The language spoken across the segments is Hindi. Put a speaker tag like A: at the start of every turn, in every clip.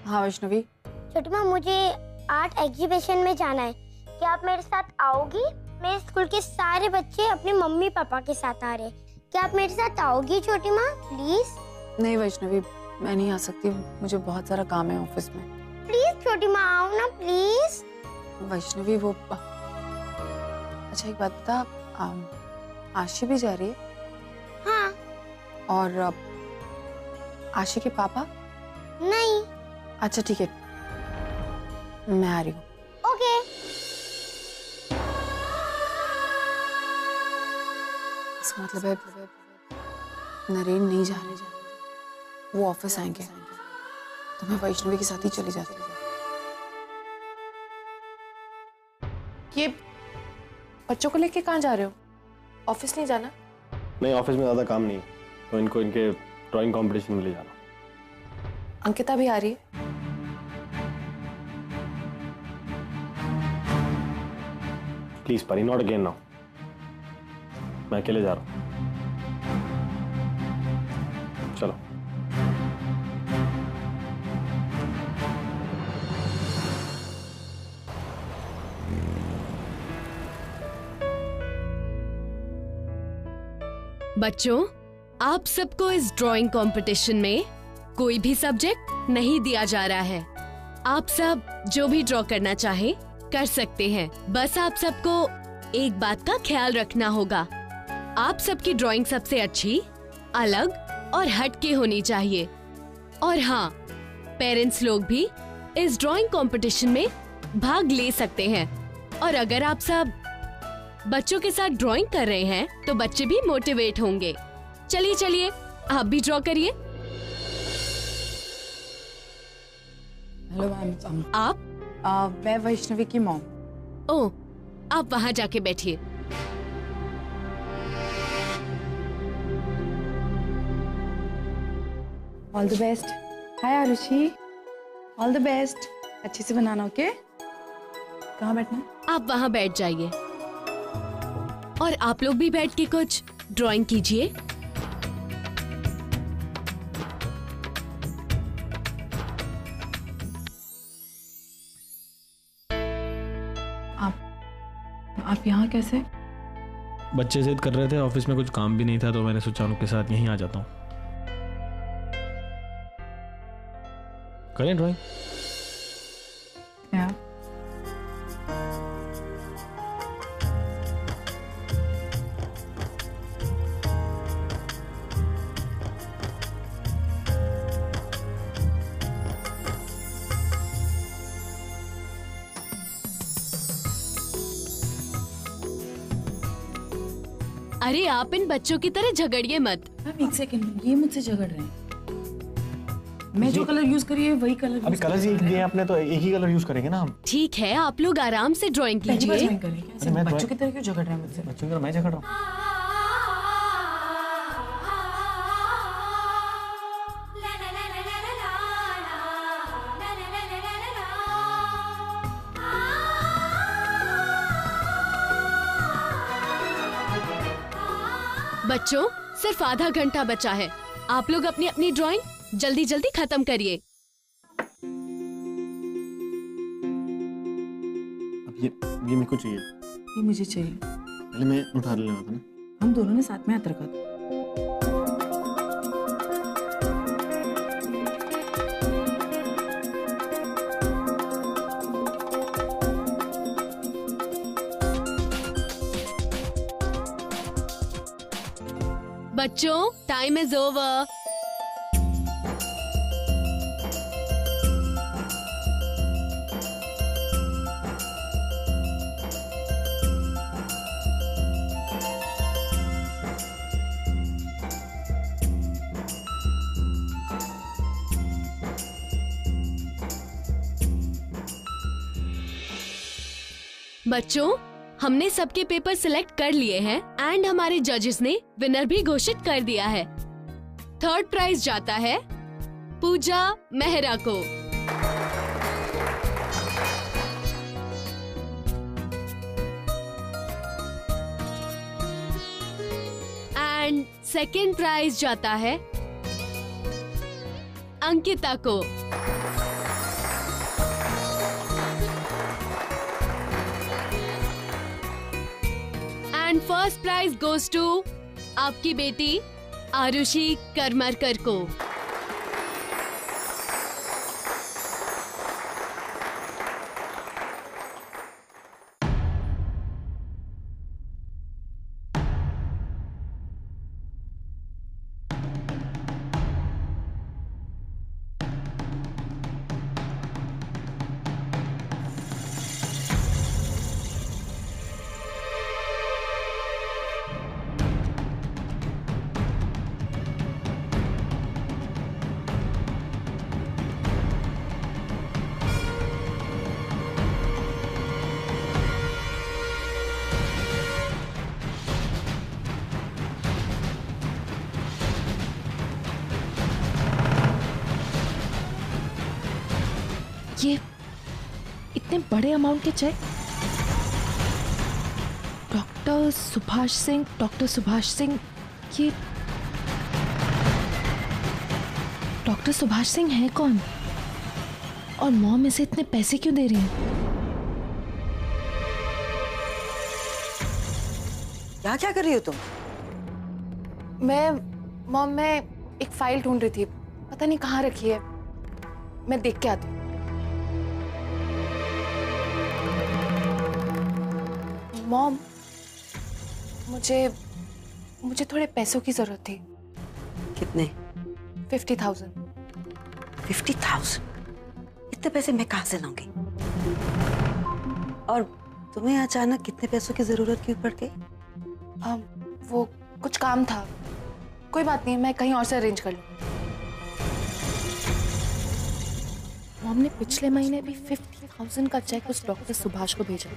A: हाँ वैष्णवी।
B: छोटी माँ, मुझे आर्ट एग्जीबिशन में जाना है, क्या आप मेरे साथ आओगी? मेरे स्कूल के सारे बच्चे अपने मम्मी पापा के साथ आ रहे हैं, क्या आप मेरे साथ आओगी छोटी माँ प्लीज?
A: नहीं वैष्णवी, मैं नहीं आ सकती, मुझे बहुत सारा काम है ऑफिस में।
B: प्लीज छोटी माँ आओ ना प्लीज।
A: वैष्णवी वो अच्छा एक बात बता, आशी भी जा रही है?
B: हाँ।
A: और आशी के पापा?
B: नहीं।
A: अच्छा ठीक है, मैं आ रही हूँ।
B: ओके।
A: इसका मतलब है नरेन नहीं जा रहे, वो ऑफिस आएंगे तो मैं वैष्णवी के साथ ही चली जाती। ये बच्चों को लेके कहाँ जा रहे हो? ऑफिस नहीं जाना?
C: नहीं, ऑफिस में ज्यादा काम नहीं है तो इनको इनके ड्राइंग कंपटीशन में ले जाना।
A: अंकिता भी आ रही है?
C: प्लीज परी, नॉट अगेन नाउ। मैं अकेले जा रहा हूँ, चलो।
D: बच्चों, आप सबको इस ड्राइंग कंपटीशन में कोई भी सब्जेक्ट नहीं दिया जा रहा है। आप सब जो भी ड्रॉ करना चाहे कर सकते हैं। बस आप सबको एक बात का ख्याल रखना होगा, आप सबकी ड्राइंग सबसे अच्छी, अलग और हटके होनी चाहिए। और हाँ, पेरेंट्स लोग भी इस ड्राइंग कंपटीशन में भाग ले सकते हैं। और अगर आप सब बच्चों के साथ ड्राइंग कर रहे हैं तो बच्चे भी मोटिवेट होंगे। चलिए चलिए, आप भी ड्रॉ करिए।
A: Hello ma'am.
D: आप?
A: मैं वैष्णवी की मॉम।
D: ओह, आप वहाँ जाके बैठिए।
A: All the best. Hi Arushi, all the best. अच्छे से बनाना, ओके? कहाँ बैठना?
D: आप वहाँ बैठ जाइए और आप लोग भी बैठ के कुछ ड्राइंग कीजिए।
A: आप यहाँ कैसे?
C: बच्चे जिद कर रहे थे, ऑफिस में कुछ काम भी नहीं था तो मैंने सोचा उनके साथ यहीं आ जाता हूँ। करें ड्राइंग?
A: Yeah.
D: अरे आप इन बच्चों की तरह झगड़िए मत।
A: मैम एक सेकंड, ये मुझसे झगड़ रहे हैं। मैं जो कलर यूज करी है वही कलर।
C: अभी कलर ही दिए आपने तो एक ही कलर यूज करेंगे ना हम।
D: ठीक है, आप लोग आराम से ड्राइंग कीजिए।
A: बच्चों की तरह क्यों झगड़ रहे हैं मुझसे?
C: बच्चों की तरह मैं झगड़ रहा हूँ?
D: बच्चों, सिर्फ आधा घंटा बचा है, आप लोग अपनी अपनी ड्राइंग जल्दी जल्दी खत्म करिए।
C: अब ये मेरे को चाहिए।
A: ये मुझे चाहिए।
C: पहले मैं उठा लेना था ना।
A: हम दोनों ने साथ में हाथ रखा था।
D: बच्चों, टाइम इज ओवर। बच्चों, हमने सबके पेपर सिलेक्ट कर लिए हैं एंड हमारे जजेस ने विनर भी घोषित कर दिया है। थर्ड प्राइज जाता है पूजा मेहरा को। एंड सेकंड प्राइज जाता है अंकिता को। And first prize goes to आपकी बेटी आरुषि करमरकर को।
E: ये इतने बड़े अमाउंट के चेक डॉक्टर सुभाष सिंह, ये डॉक्टर सुभाष सिंह है कौन? और मॉम इसे इतने पैसे क्यों दे रही है?
F: यहाँ क्या कर रही हो तुम?
A: मैं एक फाइल ढूंढ रही थी, पता नहीं कहाँ रखी है, मैं देख के आती हूँ। मॉम, मुझे थोड़े पैसों की जरूरत थी।
F: कितने?
A: 50,000।
F: 50,000? इतने पैसे मैं कहाँ से लाऊंगी? और तुम्हें अचानक कितने पैसों की जरूरत क्यों पड़ गई?
A: वो कुछ काम था, कोई बात नहीं, मैं कहीं और से अरेंज कर लूँ। मॉम ने पिछले महीने भी 50,000 का चेक उस डॉक्टर सुभाष को भेजा,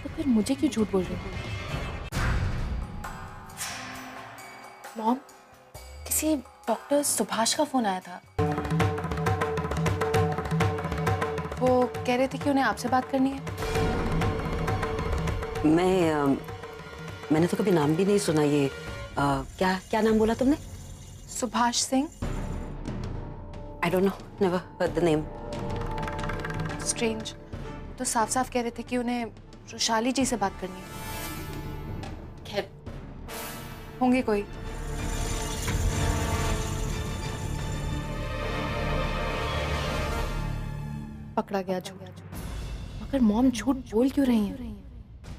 A: तो फिर मुझे क्यों झूठ बोल रही हो? मॉम, किसी डॉक्टर सुभाष का फोन आया था, वो कह रहे थे कि उन्हें आपसे बात करनी है।
F: मैंने तो कभी नाम भी नहीं सुना ये। क्या नाम बोला तुमने?
A: Subhash Singh.
F: I don't know, never heard the name.
A: Strange. तो साफ साफ कह रहे थे कि उन्हें रुशाली जी से बात करनी है। खैर, होंगे कोई। पकड़ा गया झूठ। मगर मॉम झूठ बोल क्यों रही हैं?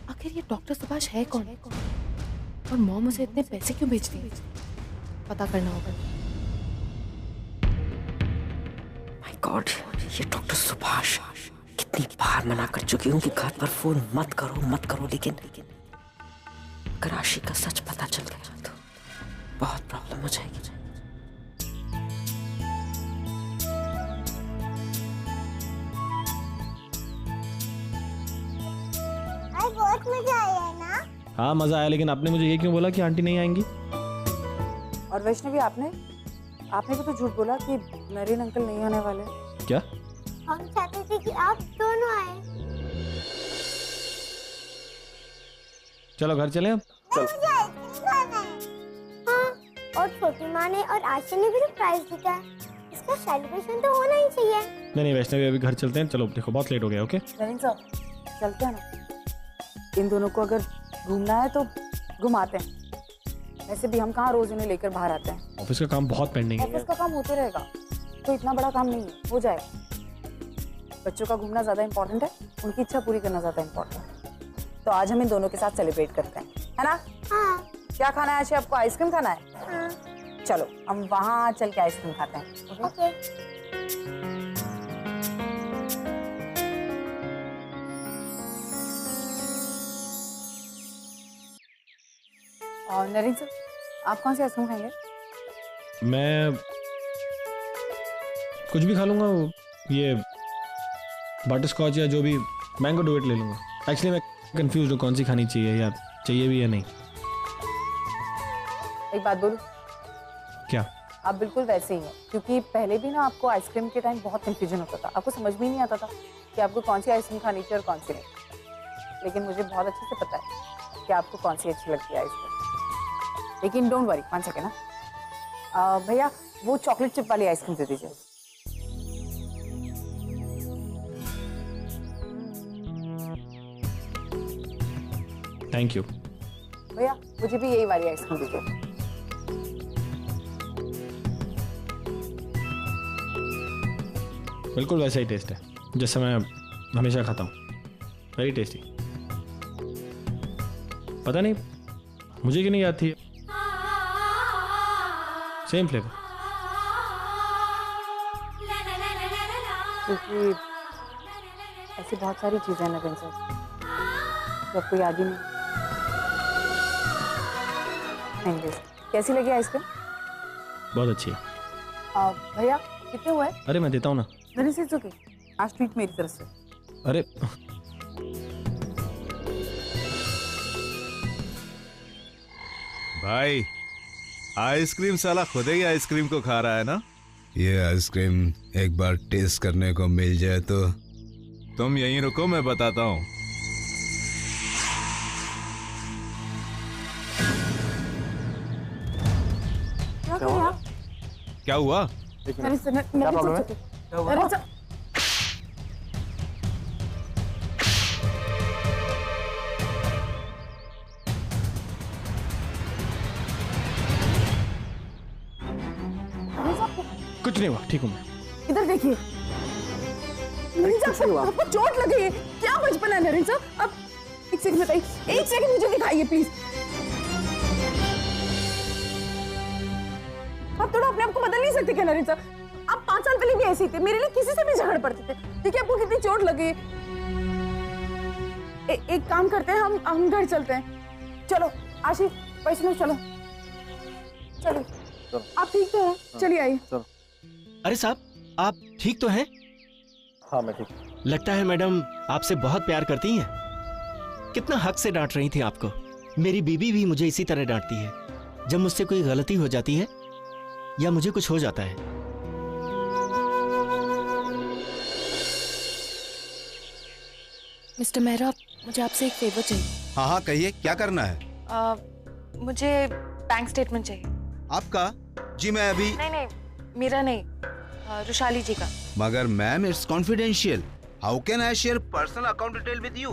A: आखिर ये डॉक्टर सुभाष है कौन? और मॉम उसे इतने पैसे क्यों भेजती है? पता करना होगा।
F: माय गॉड, ये डॉक्टर सुभाष, कितनी बार मना कर चुकी हूँ कि घर पर फोन मत करो, लेकिन अगर आशी का सच पता चल गया तो बहुत प्रॉब्लम हो जाएगी।
B: बहुत मजा आया ना?
C: हाँ मजा आया, लेकिन आपने मुझे ये क्यों बोला कि आंटी नहीं आएंगी?
G: और वैष्णवी, आपने भी तो झूठ बोला कि नरेन अंकल नहीं आने वाले।
C: क्या?
B: हम चाहते थे कि आप दोनों आए।
C: चलो घर चलें अब।
B: मुझे आइसक्रीम खाना है। हाँ, और छोटी माँ ने और आशा ने भी तो प्राइज जीता है, इसका सेलिब्रेशन तो होना ही चाहिए।
C: नहीं वैष्णवी, अभी घर चलते हैं। चलो देखो बहुत लेट हो गया। ओके
G: नरेन साहब, चलते हैं ना। इन दोनों को अगर घूमना है तो घुमाते हैं। वैसे भी हम कहाँ रोज इन्हें लेकर बाहर आते हैं।
C: ऑफिस का काम बहुत पेंडिंग है।
G: ऑफिस का काम होते रहेगा, तो इतना बड़ा काम नहीं है, हो जाएगा। बच्चों का घूमना ज्यादा इम्पोर्टेंट है, उनकी इच्छा पूरी करना ज्यादा इम्पोर्टेंट है। तो आज हम इन दोनों के साथ सेलिब्रेट करते हैं, है ना?
B: हाँ।
G: क्या खाना है आशा? आपको आइसक्रीम खाना है?
B: हाँ।
G: चलो हम वहाँ चल के आइसक्रीम खाते हैं।
B: ओके।
G: और नरेन सर, आप कौन सी आइसक्रीम खाएंगे?
C: मैं कुछ भी खा लूंगा, ये बटर स्कॉच या जो भी, मैंगो डुएट ले लूंगा। एक्चुअली मैं कंफ्यूज हूँ कौन सी खानी चाहिए या चाहिए भी या नहीं।
G: एक बात बोलूं?
C: क्या?
G: आप बिल्कुल वैसे ही हैं, क्योंकि पहले भी ना आपको आइसक्रीम के टाइम बहुत कंफ्यूजन होता था, आपको समझ में नहीं आता था कि आपको कौन सी आइसक्रीम खानी चाहिए और कौन सी नहीं। लेकिन मुझे बहुत अच्छे से पता है कि आपको कौन सी अच्छी लगती है आइसक्रीम। लेकिन डोंट वरी, 1 सेकेंड ना। भैया, वो चॉकलेट चिप वाली आइसक्रीम दे दीजिए।
C: Thank you.
G: भैया मुझे भी यही वाली आइसक्रीम दीजिए।
C: बिल्कुल वैसा ही टेस्ट है जैसे मैं हमेशा खाता हूँ, वेरी टेस्टी। पता नहीं मुझे क्यों नहीं याद थी, सेम फ्लेवर।
G: क्योंकि ऐसी बहुत सारी चीजें हैं नवीन सर जो आपको याद ही नहीं। Thank you. कैसी लगी आइसक्रीम?
C: बहुत अच्छी है।
G: भैया कितने हुए?
C: अरे मैं देता हूँ ना।
G: नवीन सर ओके, आज ट्रीट मेरी तरफ से।
C: अरे
H: भाई आइसक्रीम साला खुद ही आइसक्रीम को खा रहा है ना।
I: ये आइसक्रीम एक बार टेस्ट करने को मिल जाए तो।
H: तुम यहीं रुको, मैं बताता हूँ। क्या हुआ?
G: नवीन सर, क्या प्रॉब्लम है? नवीन सर
C: कुछ नहीं हुआ, ठीक हूँ मैं।
G: इधर देखिए। नवीन साहब आपको चोट लगी है, क्या बचपन है नवीन साहब? अब एक सेकंड बताइए, एक सेकंड मुझे दिखाइए प्लीज। आप थोड़ा अपने आप को बदल नहीं सकते क्या नवीन साहब? आप 5 साल पहले भी ऐसे ही थे, मेरे लिए किसी से भी झगड़ पड़ते थे। ठीक है, आपको कितनी चोट लगी है। एक काम करते हैं, हम घर चलते हैं। चलो आशीष, वैष्णव चलो चलो। आप ठीक तो हैं? चलिए आइए।
J: अरे साहब, आप ठीक तो हैं?
K: हाँ मैं ठीक।
J: लगता है मैडम आपसे बहुत प्यार करती हैं। कितना हक से डांट रही थी आपको। मेरी बीबी भी मुझे इसी तरह डांटती है जब मुझसे कोई गलती हो जाती है या मुझे कुछ हो जाता है।
A: मिस्टर मेहरा, मुझे आपसे एक फेवर चाहिए।
I: हाँ हाँ कहिए, क्या करना है?
A: मुझे बैंक स्टेटमेंट चाहिए।
I: आपका? जी मैं अभी।
A: नहीं, मेरा नहीं, रुशाली जी का।
I: मगर ma'am it's confidential, how can I share personal account detail with you?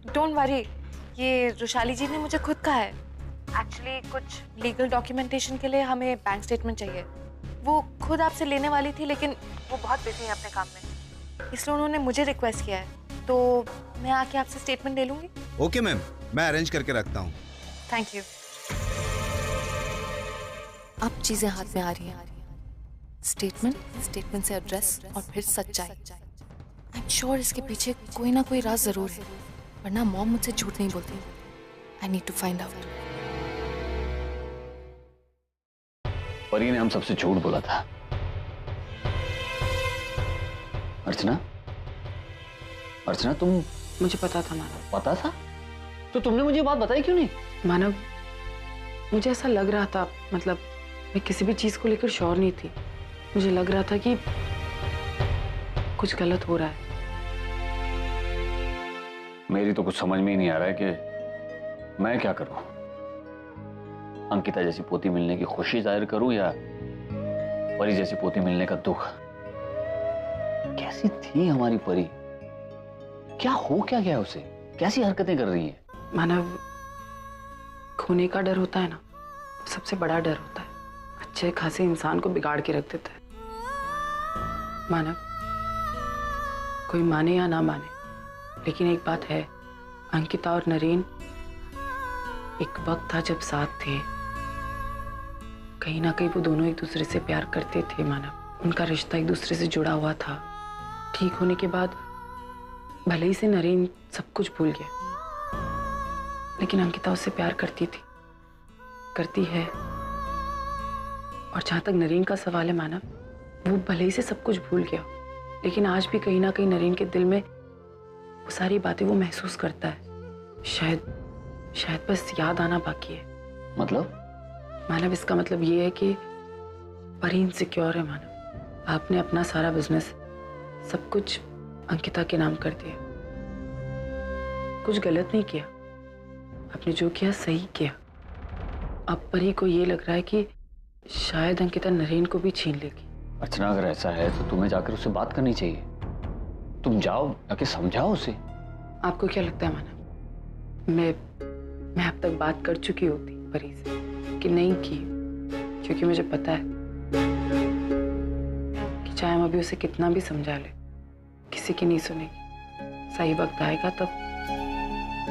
A: Don't worry, ये रुशाली जी ने मुझे खुद कहा है। एक्चुअली कुछ लीगल डॉक्यूमेंटेशन के लिए हमें बैंक स्टेटमेंट चाहिए। वो खुद आपसे लेने वाली थी लेकिन वो बहुत बिजी है अपने काम में, इसलिए उन्होंने मुझे रिक्वेस्ट किया है। तो मैं आके आपसे स्टेटमेंट ले लूंगी।
I: ओके मैम, मैं अरेंज करके रखता हूँ।
A: Thank you. अब चीजें हाथ में आ रही हैं। स्टेटमेंट से एड्रेस और फिर सच्चाई। आई एम श्योर इसके पीछे कोई ना कोई राज जरूर है, वरना मॉम मुझसे झूठ नहीं बोलती। I need to find out.
K: Pari ने हम सबसे झूठ बोला था। अर्चना, तुम।
L: मुझे पता था मानव।
K: पता था? तो तुमने मुझे बात बताई क्यों नहीं?
L: मानव, मुझे ऐसा लग रहा था, मतलब मैं किसी भी चीज को लेकर श्योर नहीं थी। मुझे लग रहा था कि कुछ गलत हो रहा है।
K: मेरी तो कुछ समझ में ही नहीं आ रहा है कि मैं क्या करूं। अंकिता जैसी पोती मिलने की खुशी जाहिर करूं या परी जैसी पोती मिलने का दुख। कैसी थी हमारी परी? क्या हो क्या गया उसे? कैसी हरकतें कर रही है?
L: मानव, खोने का डर होता है ना, सबसे बड़ा डर होता है। अच्छे खासे इंसान को बिगाड़ के रख देता है। मानव, कोई माने या ना माने, लेकिन एक बात है, अंकिता और नरेन एक वक्त था जब साथ थे। कहीं ना कहीं वो दोनों एक दूसरे से प्यार करते थे। मानव, उनका रिश्ता एक दूसरे से जुड़ा हुआ था। ठीक होने के बाद भले ही से नरेन सब कुछ भूल गया, लेकिन अंकिता उससे प्यार करती थी, करती है। और जहां तक नरेन का सवाल है मानव, वो भले ही से सब कुछ भूल गया, लेकिन आज भी कहीं ना कहीं नरेन के दिल में वो सारी बातें वो महसूस करता है। शायद बस याद आना बाकी है।
K: मतलब?
L: मानव, इसका मतलब ये है कि परी इनसिक्योर है। मानव, आपने अपना सारा बिजनेस, सब कुछ अंकिता के नाम कर दिया। कुछ गलत नहीं किया, आपने जो किया सही किया। अब परी को ये लग रहा है कि शायद अंकिता नरेन को भी छीन लेगी।
K: अर्चना, अगर ऐसा है तो तुम्हें जाकर उससे बात करनी चाहिए। तुम जाओ, जाके समझाओ उसे।
L: आपको क्या लगता है मानव, मैं आपकी अब तक बात कर चुकी होती परी से कि नहीं की, क्योंकि मुझे पता है कि चाहे हम अभी उसे कितना भी समझा ले, किसी की नहीं सुनेगी। सही वक्त आएगा तब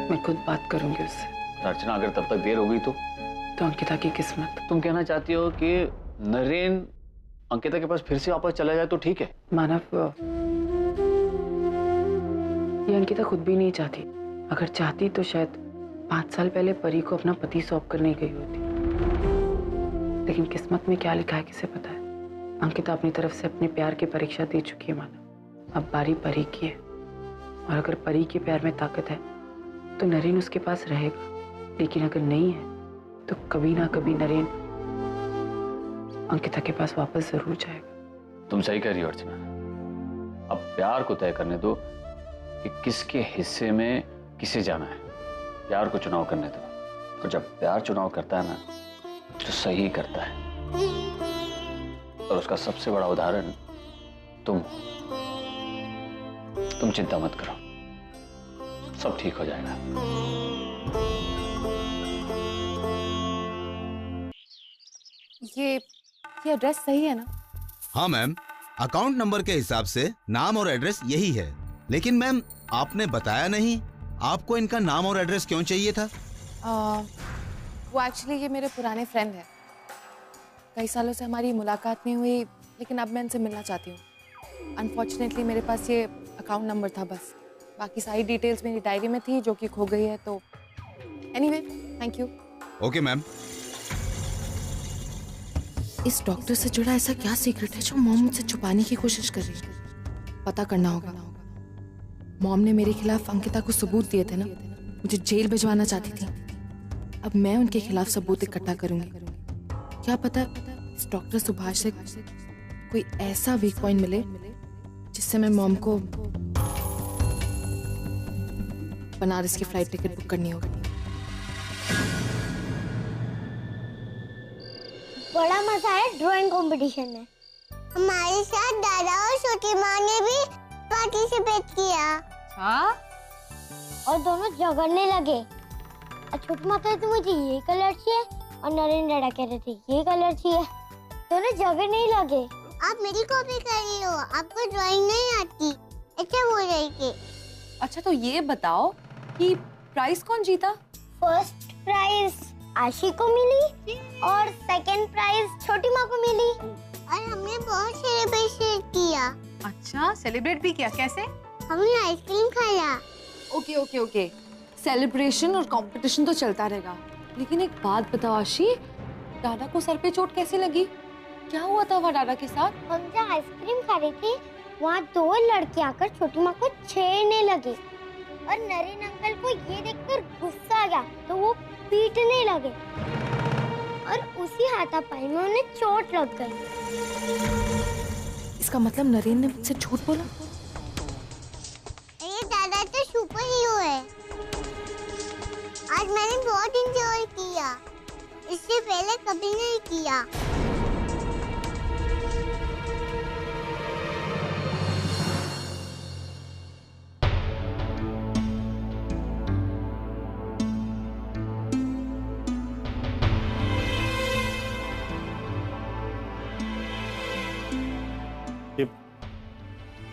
L: मैं खुद बात करूंगी उससे।
K: अर्चना, अगर तब तक देर हो गई तो
L: अंकिता की किस्मत।
K: तुम कहना चाहती हो कि नरेन अंकिता के पास फिर से वापस चला जाए तो ठीक है?
L: मानव, ये अंकिता खुद भी नहीं चाहती। अगर चाहती तो शायद 5 साल पहले परी को अपना पति सौंप कर नहीं गई होती। लेकिन किस्मत में क्या लिखा है किसे पता है। अंकिता अपनी तरफ से अपने प्यार की परीक्षा दे चुकी है मानव। अब बारी परी की है, और अगर परी के प्यार में ताकत है तो नरेन उसके पास रहेगा। लेकिन अगर नहीं है तो कभी ना कभी नरेन अंकिता के पास वापस जरूर जाएगा।
K: तुम सही कह रही हो अर्चना। अब प्यार को तय करने दो कि किसके हिस्से में किसे जाना है। प्यार को चुनाव करने दो, और जब प्यार चुनाव करता है ना तो सही करता है। और उसका सबसे बड़ा उदाहरण तुम चिंता मत करो, सब ठीक हो जाएगा।
A: ये एड्रेस सही है ना?
I: हाँ मैम, अकाउंट नंबर के हिसाब से नाम और एड्रेस यही है। लेकिन मैम आपने बताया नहीं, आपको इनका नाम और एड्रेस क्यों चाहिए था?
A: वो एक्चुअली ये मेरे पुराने फ्रेंड हैं। कई सालों से हमारी मुलाकात नहीं हुई, लेकिन अब मैं इनसे मिलना चाहती हूँ। अनफॉर्चुनेटली मेरे पास ये अकाउंट नंबर था बस, बाकी सारी डिटेल्स मेरी डायरी में थी जो कि खो गई है। तो anyway, thank you.
I: Okay ma'am.
E: इस डॉक्टर से जुड़ा ऐसा क्या सीक्रेट है जो मॉम मुझसे छुपाने की कोशिश कर रही है? पता करना होगा। मॉम ने मेरे खिलाफ अंकिता को सबूत दिए थे ना, मुझे जेल भिजवाना चाहती थी। अब मैं उनके खिलाफ सबूत इकट्ठा करूंगी। क्या पता इस डॉक्टर सुभाष से कोई ऐसा वीक पॉइंट मिले जिससे मैं मॉम को बनारस की फ्लाइट टिकट बुक करनी होगी।
B: बड़ा मजा है ड्राइंग कंपटीशन में। हमारे साथ दादा और छोटी माँ ने भी पार्टिसिपेट किया।
A: हाँ?
B: और दोनों झगड़ने लगे। छोटी माँ कहती मुझे ये कलर चाहिए, और नरेन दादा कह रहे थे ये कलर चाहिए। दोनों झगड़ने लगे। आप मेरी कॉपी कर रही हो, आपको ड्राइंग नहीं आती, ऐसा बोल रही थी।
A: अच्छा तो ये बताओ कि प्राइस कौन जीता?
B: फर्स्ट प्राइज आशी को मिली और सेकंड प्राइज छोटी माँ को मिली। और हमने बहुत सेलिब्रेट किया।
A: अच्छा, सेलिब्रेट भी किया? कैसे?
B: हमने आइसक्रीम खाया।
A: ओके ओके ओके, सेलिब्रेशन और कंपटीशन तो चलता रहेगा, लेकिन एक बात बताओ आशी, दादा को सर पे चोट कैसे लगी? क्या हुआ था वहाँ दादा के साथ?
B: हम जहाँ आइसक्रीम खा रहे थे वहाँ 2 लड़के आकर छोटी माँ को छेड़ने लगे, और नरेन अंकल को ये देखकर गुस्सा आ गया तो वो पीटने लगे, और उसी हाथापाई में उन्हें चोट लग गई।
E: इसका मतलब नरेन ने मुझसे झूठ बोला?
B: ये दादा तो सुपर हीरो है। आज मैंने बहुत एंजॉय किया, इससे पहले कभी नहीं किया।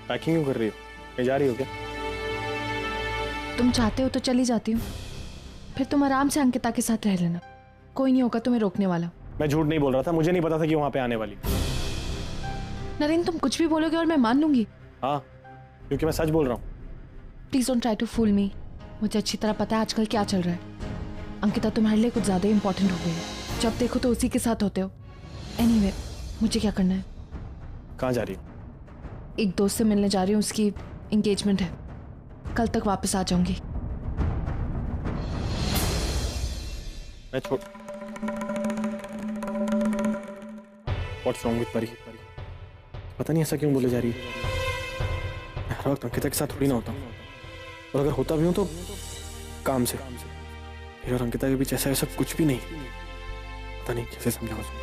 C: पैकिंग क्यों कर रही हो? कहीं जा रही हो क्या?
E: तुम चाहते हो तो चली जाती हूँ, फिर तुम आराम से अंकिता के साथ रह लेना। कोई नहीं होगा तुम्हें रोकने वाला।
C: मैं झूठ नहीं बोल रहा था, मुझे नहीं पता था कि वहाँ पे आने वाली।
E: नरेन तुम कुछ भी बोलोगे और मैं मान लूंगी।
C: हाँ, क्योंकि मैं सच बोल रहा हूँ।
E: Please don't try to fool me. मुझे अच्छी तरह पता है आजकल क्या चल रहा है। अंकिता तुम्हारे लिए कुछ ज्यादा इंपॉर्टेंट हो गई है। जब देखो तो उसी के साथ होते हो। एनीवे, मुझे क्या करना है?
C: कहाँ जा रही हो?
E: एक दोस्त से मिलने जा रही हूँ, उसकी एंगेजमेंट है। कल तक वापस आ जाऊंगी।
C: मैं छोड़। What's wrong with परी? पता नहीं ऐसा क्यों बोले जा रही है। मैं हर वक्त अंकिता के साथ थोड़ी ना होता हूँ, और अगर होता भी हूँ तो काम से। फिर और अंकिता के बीच ऐसा कुछ भी नहीं। पता नहीं कैसे समझाऊं उसको।